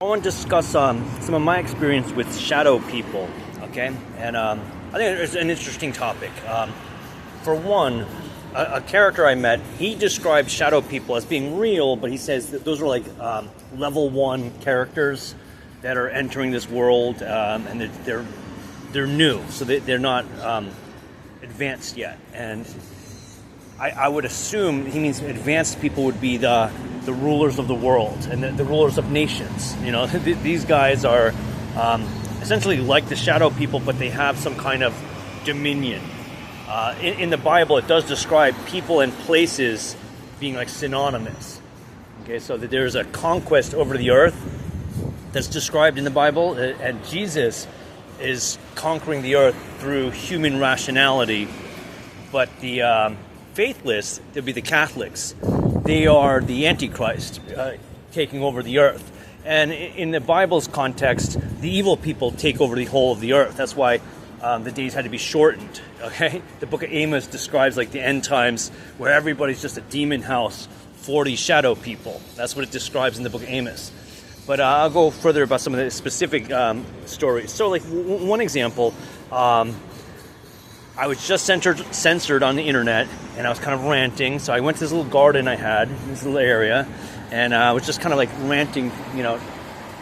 I want to discuss some of my experience with shadow people, okay? And I think it's an interesting topic. For one, a character I met, he described shadow people as being real, but he says that those are like level 1 characters that are entering this world, and they're new, so they're not advanced yet. And I would assume he means advanced people would be the rulers of the world and the rulers of nations. You know, these guys are essentially like the shadow people, but they have some kind of dominion. In the Bible, it does describe people and places being like synonymous. Okay, so that there's a conquest over the earth that's described in the Bible, and Jesus is conquering the earth through human rationality. But the faithless, they'd be the Catholics. They are the Antichrist taking over the earth. And in the Bible's context, the evil people take over the whole of the earth. That's why the days had to be shortened. Okay, the book of Amos describes like the end times where everybody's just a demon house, 40 shadow people. That's what it describes in the book of Amos. But I'll go further about some of the specific stories. So like one example, I was just censored on the internet, and I was kind of ranting. So I went to this little garden I had in this little area, and I was just kind of like ranting, you know,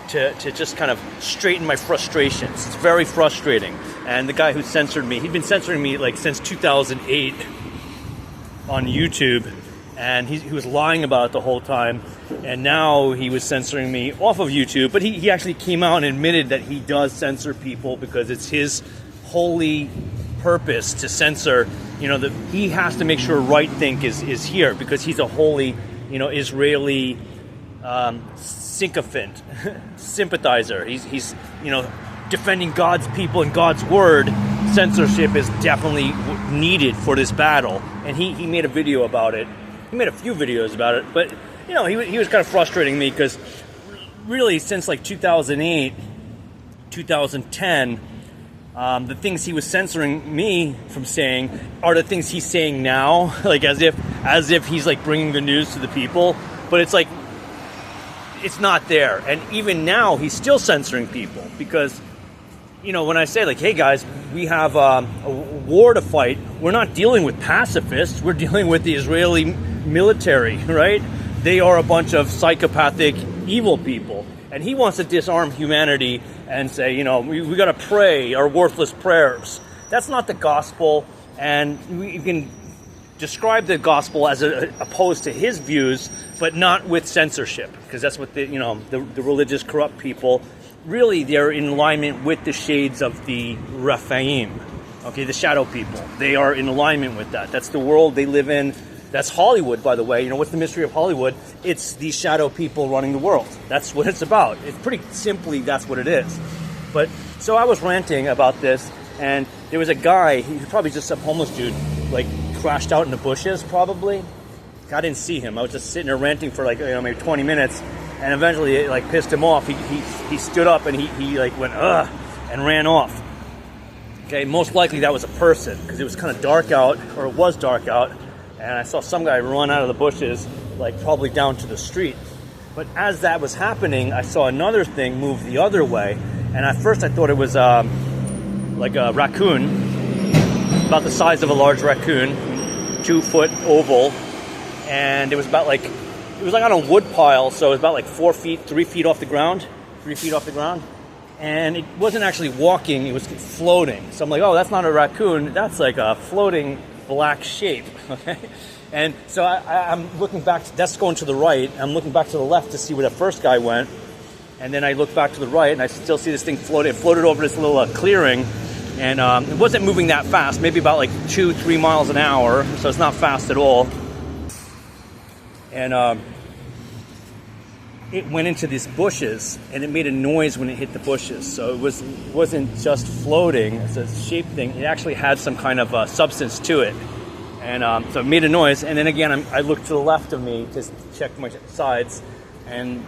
to just kind of straighten my frustrations. It's very frustrating. And the guy who censored me, he'd been censoring me like since 2008 on YouTube, and he was lying about it the whole time. And now he was censoring me off of YouTube, but he actually came out and admitted that he does censor people because it's his holy purpose to censor. You know, that he has to make sure right think is here because he's a holy, you know, Israeli sycophant, sympathizer. He's you know, defending God's people and God's word. Censorship is definitely needed for this battle, and he made a video about it. He made a few videos about it, but you know, he was kind of frustrating me because really since like 2008, 2010, the things he was censoring me from saying are the things he's saying now, like as if he's like bringing the news to the people, but it's like it's not there. And even now he's still censoring people because, you know, when I say like, hey guys, we have a war to fight, we're not dealing with pacifists, we're dealing with the Israeli military, right? They are a bunch of psychopathic evil people. And he wants to disarm humanity and say, you know, we got to pray our worthless prayers. That's not the gospel. And you can describe the gospel as opposed to his views, but not with censorship, because that's what the religious corrupt people, really they're in alignment with the shades of the Rephaim, okay, the shadow people. They are in alignment with that. That's the world they live in. That's Hollywood, by the way. You know, what's the mystery of Hollywood? It's these shadow people running the world. That's what it's about. It's pretty simply, that's what it is. But, so I was ranting about this, and there was a guy, he was probably just some homeless dude, like, crashed out in the bushes, probably. I didn't see him. I was just sitting there ranting for, like, you know, maybe 20 minutes, and eventually it, like, pissed him off. He stood up, and he like, went, ugh, and ran off. Okay, most likely that was a person, because it was kind of dark out, or it was dark out, and I saw some guy run out of the bushes, like probably down to the street. But as that was happening, I saw another thing move the other way. And at first I thought it was like a raccoon, about the size of a large raccoon, 2-foot oval. And it was about like, it was like on a wood pile, so it was about like 3 feet off the ground. And it wasn't actually walking, it was floating. So I'm like, oh, that's not a raccoon, that's like a floating black shape, okay? And so I'm looking back, that's going to the right, I'm looking back to the left to see where the first guy went, and then I look back to the right, and I still see this thing floating. It floated over this little clearing, and it wasn't moving that fast, maybe about like 2-3 miles an hour, so it's not fast at all. And it went into these bushes, and it made a noise when it hit the bushes. So it wasn't just floating, it's a shape thing. It actually had some kind of substance to it. And so it made a noise, and then again, I looked to the left of me to check my sides, and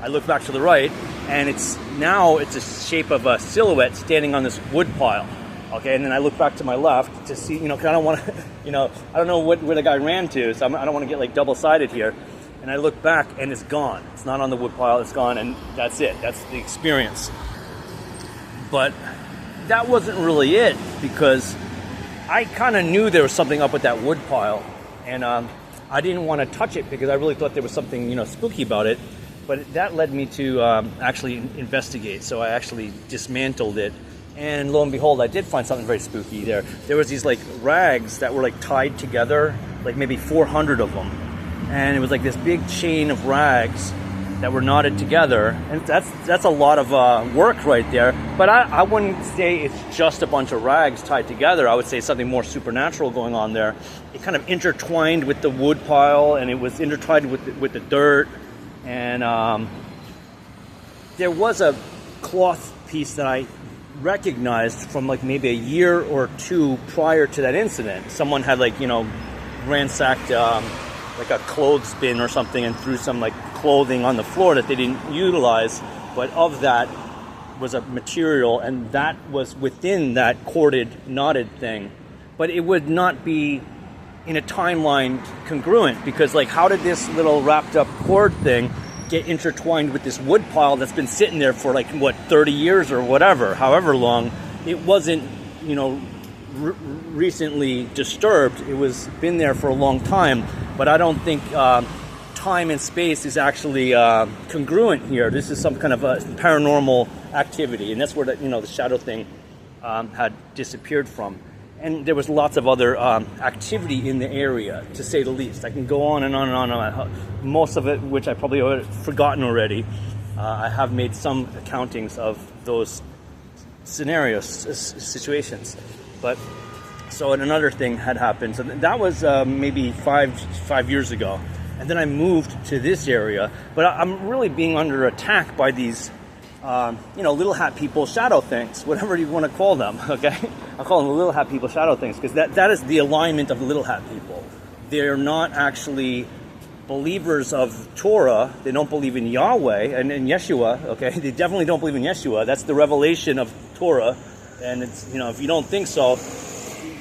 I look back to the right, and it's a shape of a silhouette standing on this wood pile. Okay, and then I look back to my left to see, you know, 'cause I don't want to, you know, I don't know where the guy ran to, so I don't want to get like double-sided here. and I look back and it's gone. It's not on the wood pile, it's gone, and that's it. That's the experience. But that wasn't really it, because I kind of knew there was something up with that wood pile, and I didn't want to touch it because I really thought there was something, spooky about it. But that led me to actually investigate. So I actually dismantled it, and lo and behold, I did find something very spooky there. There was these like rags that were like tied together, like maybe 400 of them, and it was like this big chain of rags that were knotted together, and that's a lot of work right there. But I wouldn't say it's just a bunch of rags tied together. I would say something more supernatural going on there. It kind of intertwined with the wood pile, and it was intertwined with the dirt, and there was a cloth piece that I recognized from like maybe a year or two prior to that incident. Someone had ransacked like a clothes bin or something and threw some like clothing on the floor that they didn't utilize, but of that was a material, and that was within that corded, knotted thing. But it would not be in a timeline congruent, because like, how did this little wrapped up cord thing get intertwined with this wood pile that's been sitting there for 30 years or whatever, however long? It wasn't recently disturbed. It was been there for a long time, but I don't think time and space is actually congruent here. This is some kind of a paranormal activity, and that's where the shadow thing had disappeared from. And there was lots of other activity in the area, to say the least. I can go on and on and on and on. Most of it, which I probably have forgotten already. I have made some accountings of those scenarios, situations. But so another thing had happened. So that was maybe five years ago. And then I moved to this area. But I'm really being under attack by these little hat people, shadow things, whatever you want to call them, okay? I'll call them the little hat people, shadow things, because that is the alignment of the little hat people. They're not actually believers of Torah. They don't believe in Yahweh and in Yeshua, okay? They definitely don't believe in Yeshua. That's the revelation of Torah. And it's, if you don't think so,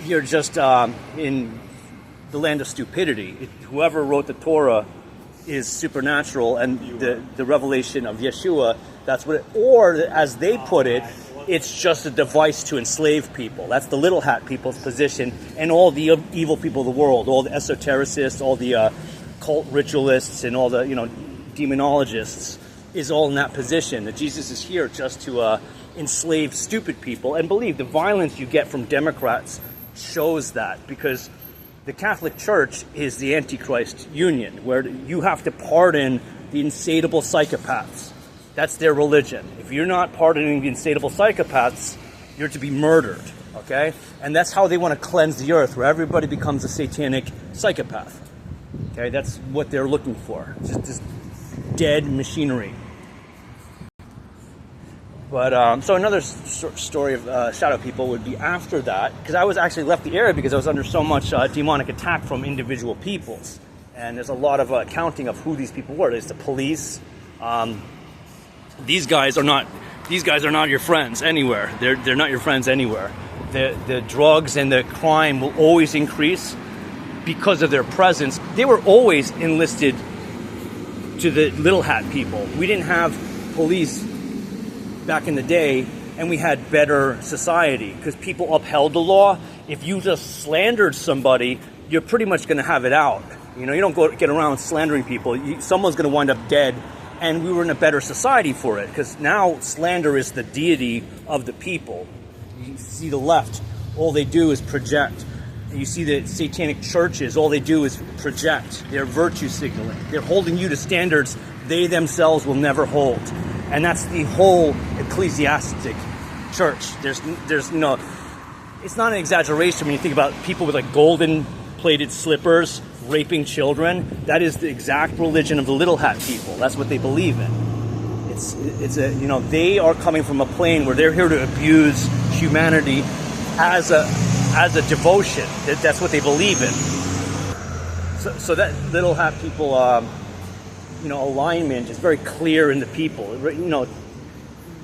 you're just in the land of stupidity. Whoever wrote the Torah is supernatural, and the revelation of Yeshua, that's what or as they put it, it's just a device to enslave people. That's the little hat people's position, and all the evil people of the world, all the esotericists, all the cult ritualists, and all the demonologists is all in that position, that Jesus is here just to enslave stupid people. And believe the violence you get from Democrats shows that, because the Catholic Church is the Antichrist union, where you have to pardon the insatiable psychopaths. That's their religion. If you're not pardoning the insatiable psychopaths, you're to be murdered, okay? And that's how they want to cleanse the earth, where everybody becomes a satanic psychopath. Okay, that's what they're looking for. Just this dead machinery. But so another story of shadow people would be after that, because I was actually left the area because I was under so much demonic attack from individual peoples, and there's a lot of accounting of who these people were. There's the police. These guys are not your friends anywhere. They're not your friends anywhere. The drugs and the crime will always increase because of their presence. They were always enlisted to the little hat people. We didn't have police back in the day, and we had better society because people upheld the law. If you just slandered somebody, you're pretty much going to have it out. You don't get around slandering people. Someone's going to wind up dead, and we were in a better society for it, because now slander is the deity of the people. You see the left, all they do is project. You see the satanic churches, all they do is project. They're virtue signaling. They're holding you to standards they themselves will never hold. And that's the whole ecclesiastic church. There's it's not an exaggeration when you think about people with golden plated slippers raping children. That is the exact religion of the little hat people. That's what they believe in. They are coming from a plane where they're here to abuse humanity as a devotion. That's what they believe in. So that little hat people alignment is very clear in the people.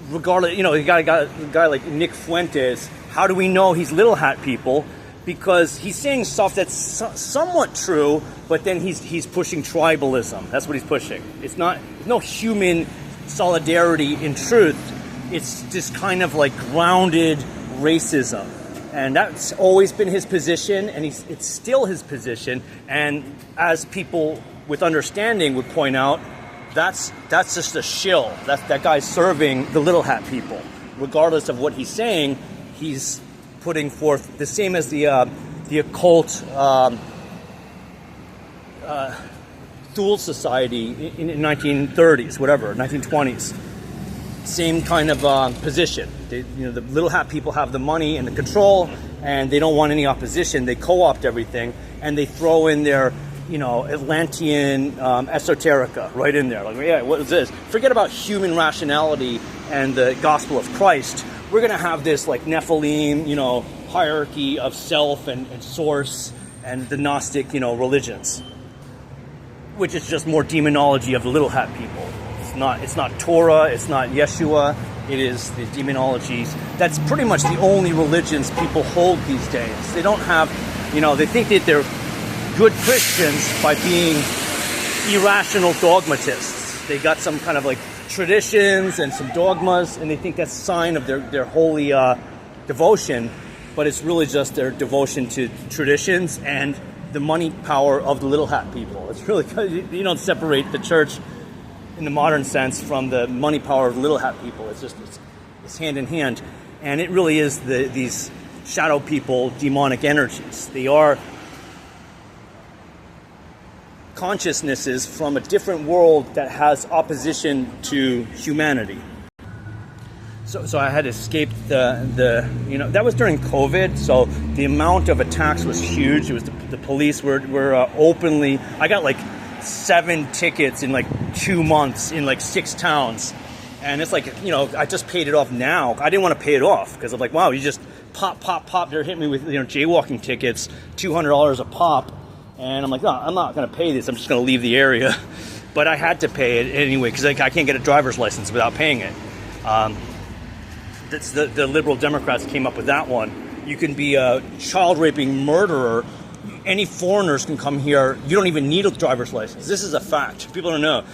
Regardless, a guy like Nick Fuentes, how do we know he's little hat people? because he's saying stuff that's somewhat true, but then he's pushing tribalism. That's what he's pushing. It's not, there's no human solidarity in truth. It's just kind of like grounded racism. And that's always been his position, and it's still his position. And as people with understanding would point out, that's just a shill. That guy's serving the little hat people. Regardless of what he's saying, he's putting forth the same as the occult Thule Society in 1930s, whatever, 1920s. Same kind of position. The little hat people have the money and the control, and they don't want any opposition. They co-opt everything, and they throw in their, Atlantean esoterica right in there. Like, yeah, what is this? Forget about human rationality and the gospel of Christ. We're going to have this like Nephilim, hierarchy of self and source and the Gnostic, religions, which is just more demonology of the little hat people. It's not Torah, it's not Yeshua, it is the demonologies. That's pretty much the only religions people hold these days. They don't have, they think that they're good Christians by being irrational dogmatists. They got some kind of like traditions and some dogmas, and they think that's a sign of their holy devotion, but it's really just their devotion to traditions and the money power of the little hat people. It's really, you don't separate the church in the modern sense from the money power of the little hat people. It's hand in hand, and it really is these shadow people, demonic energies. They are consciousnesses from a different world that has opposition to humanity. So I had escaped that was during COVID, so the amount of attacks was huge. It was the police were openly, I got like 7 tickets in like 2 months in like 6 towns. And it's like, I just paid it off now. I didn't want to pay it off because I'm like, wow, you just pop. They're hitting me with, jaywalking tickets, $200 a pop. And I'm like, no, I'm not going to pay this. I'm just going to leave the area. But I had to pay it anyway because I can't get a driver's license without paying it. The liberal Democrats came up with that one. You can be a child raping murderer. Any foreigners can come here. You don't even need a driver's license. This is a fact. People don't know.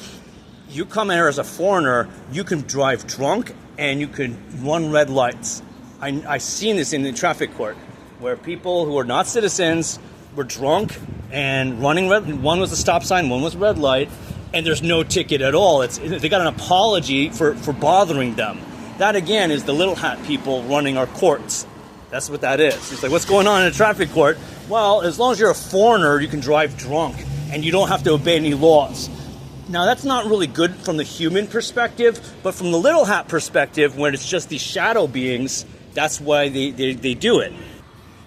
You come here as a foreigner, you can drive drunk and you can run red lights. I seen this in the traffic court where people who are not citizens were drunk and running red. One was a stop sign, one was a red light, and there's no ticket at all. They got an apology for bothering them. That again is the little hat people running our courts. That's what that is. It's like, what's going on in a traffic court? Well, as long as you're a foreigner, you can drive drunk and you don't have to obey any laws. Now, that's not really good from the human perspective, but from the little hat perspective, when it's just these shadow beings, that's why they do it.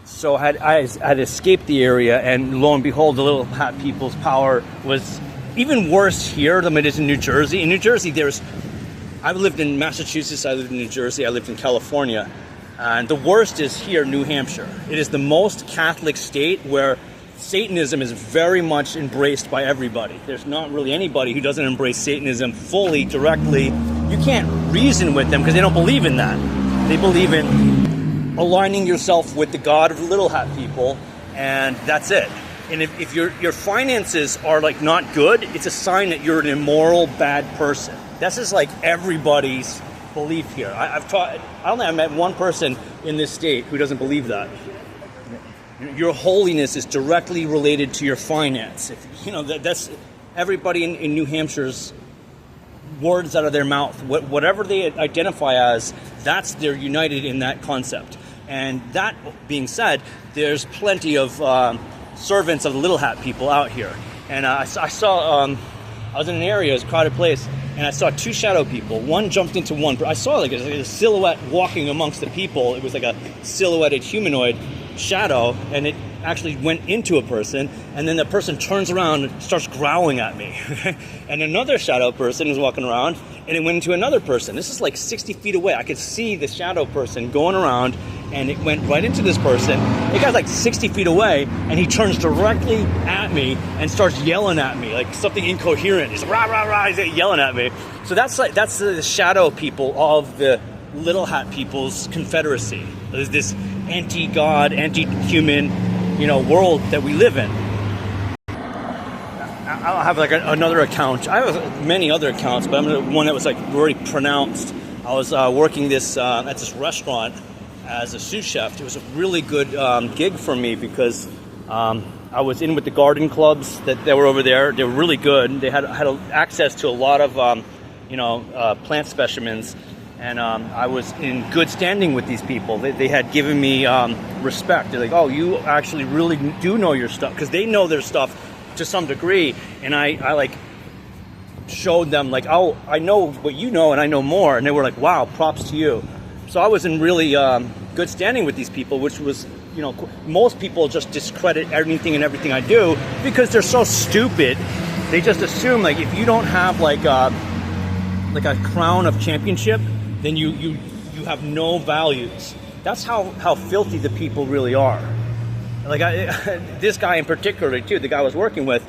So I had escaped the area, and lo and behold, the little hat people's power was even worse here than it is in New Jersey. In New Jersey, I've lived in Massachusetts, I lived in New Jersey, I lived in California. And the worst is here, New Hampshire. It is the most Catholic state where Satanism is very much embraced by everybody. There's not really anybody who doesn't embrace Satanism fully, directly. You can't reason with them because they don't believe in that. They believe in aligning yourself with the God of the little hat people, and that's it. And if your finances are like not good, it's a sign that you're an immoral, bad person. That's just like everybody's belief here. I don't think I met one person in this state who doesn't believe that. Your holiness is directly related to your finance. That's everybody in New Hampshire's words out of their mouth. Whatever they identify as, they're united in that concept. And that being said, there's plenty of servants of the little hat people out here. And I saw, I was in an area, it was a crowded place, and I saw 2 shadow people. One jumped into one. I saw like a silhouette walking amongst the people. It was like a silhouetted humanoid shadow, and it actually went into a person, and then the person turns around and starts growling at me. And another shadow person was walking around, and it went into another person. This is like 60 feet away. I could see the shadow person going around, and it went right into this person. The guy's like 60 feet away, and he turns directly at me and starts yelling at me, like something incoherent. He's like, rah, rah, rah, he's yelling at me. So that's the shadow people of the little hat people's confederacy. There's this anti-God, anti-human, world that we live in. I'll have like another account. I have many other accounts, but I'm the one that was like very pronounced. I was working at this restaurant as a sous chef. It was a really good gig for me because I was in with the garden clubs that were over there. They were really good. They had access to a lot of plant specimens, and I was in good standing with these people. They had given me respect. They're like, "Oh, you actually really do know your stuff," because they know their stuff to some degree, and I like showed them like, "Oh, I know what you know, and I know more," and they were like, "Wow, props to you." So I was in really good standing with these people, which was, most people just discredit anything and everything I do because they're so stupid. They just assume like if you don't have like a crown of championship, then you have no values. That's how filthy the people really are. Like this guy in particular too, the guy I was working with,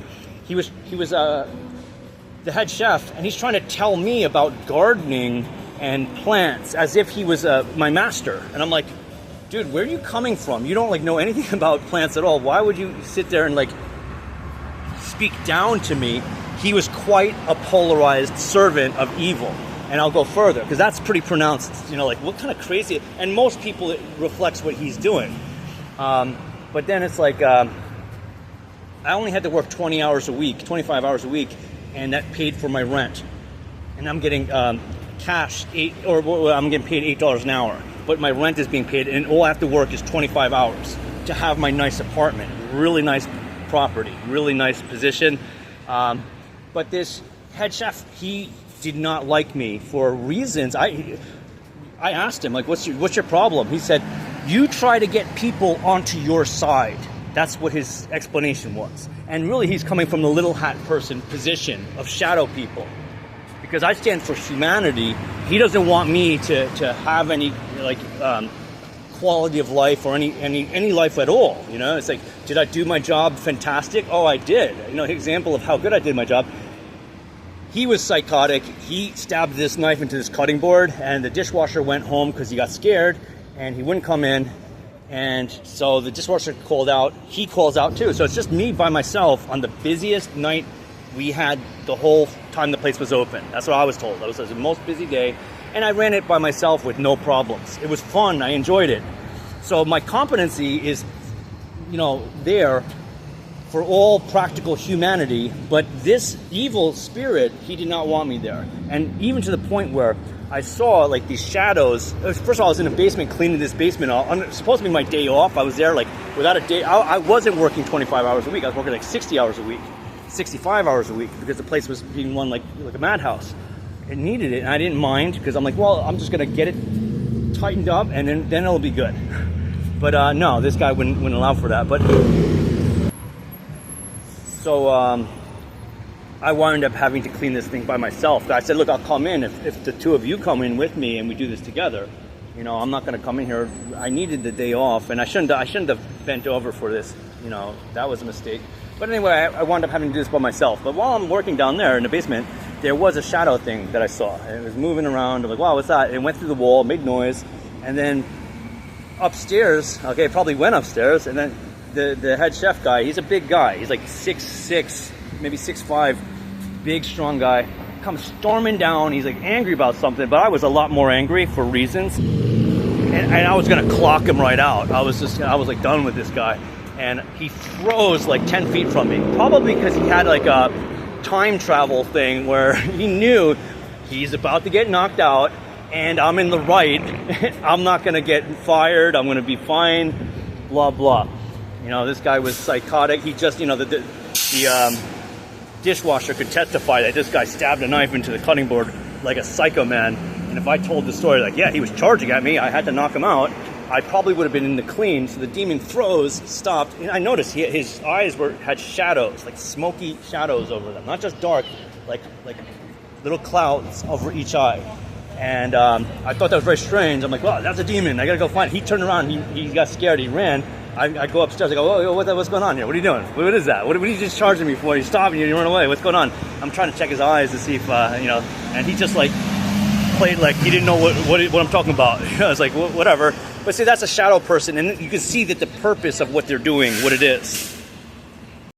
he was the head chef, and he's trying to tell me about gardening and plants as if he was my master. And I'm like, dude, where are you coming from? You don't know anything about plants at all. Why would you sit there and speak down to me? He was quite a polarized servant of evil. And I'll go further because that's pretty pronounced. What kind of crazy? And most people, it reflects what he's doing. But then it's like, I only had to work 20 hours a week, 25 hours a week, and that paid for my rent. And I'm getting cash, I'm getting paid $8 an hour, but my rent is being paid, and all I have to work is 25 hours to have my nice apartment, really nice property, really nice position. But this head chef, he did not like me for reasons. I asked him, what's your problem? He said, you try to get people onto your side. That's what his explanation was. And really, he's coming from the little hat person position of shadow people. Because I stand for humanity. He doesn't want me to have any quality of life or any life at all. It's like, did I do my job fantastic? Oh, I did. Example of how good I did my job. He was psychotic. He stabbed this knife into this cutting board, and the dishwasher went home because he got scared, and he wouldn't come in. And so the dishwasher called out. He calls out too. So it's just me by myself on the busiest night we had the whole time the place was open. That's what I was told. It was the most busy day, and I ran it by myself with no problems. It was fun. I enjoyed it. So my competency is, there for all practical humanity, but this evil spirit, he did not want me there. And even to the point where I saw these shadows. First of all, I was in a basement cleaning this basement. Supposed to be my day off. I was there without a day. I wasn't working 25 hours a week. I was working 60 hours a week, 65 hours a week, because the place was being run like a madhouse. It needed it, and I didn't mind because I'm like, well, I'm just gonna get it tightened up, and then it'll be good. But no, this guy wouldn't allow for that. But so I wound up having to clean this thing by myself. I said, look, I'll come in if the two of you come in with me and we do this together. I'm not going to come in here. I needed the day off, and I shouldn't have bent over for this. That was a mistake. But anyway, I wound up having to do this by myself. But while I'm working down there in the basement, there was a shadow thing that I saw. And it was moving around. I'm like, wow, what's that? It went through the wall, made noise, and then upstairs, it probably went upstairs, and then the head chef guy, he's a big guy. He's 6'6", maybe 6'5", big, strong guy, comes storming down. He's angry about something, but I was a lot more angry for reasons. And I was going to clock him right out. I was done with this guy. And he throws 10 feet from me, probably because he had a time travel thing where he knew he's about to get knocked out and I'm in the right. I'm not going to get fired. I'm going to be fine, blah, blah. This guy was psychotic. He just, the dishwasher could testify that this guy stabbed a knife into the cutting board like a psycho man. And if I told the story yeah, he was charging at me, I had to knock him out, I probably would have been in the clean. So the demon throws, stopped, and I noticed his eyes had shadows, smoky shadows over them, not just dark, like little clouds over each eye. And I thought that was very strange. I'm like, well, that's a demon. I gotta go find it. He turned around. He got scared. He ran. I go upstairs. I go, whoa, what's going on here? What are you doing? What is that? What are you just charging me for? You stopped and you run away. What's going on? I'm trying to check his eyes to see if, and he just played he didn't know what I'm talking about. I was like, whatever. But see, that's a shadow person, and you can see that the purpose of what they're doing, what it is.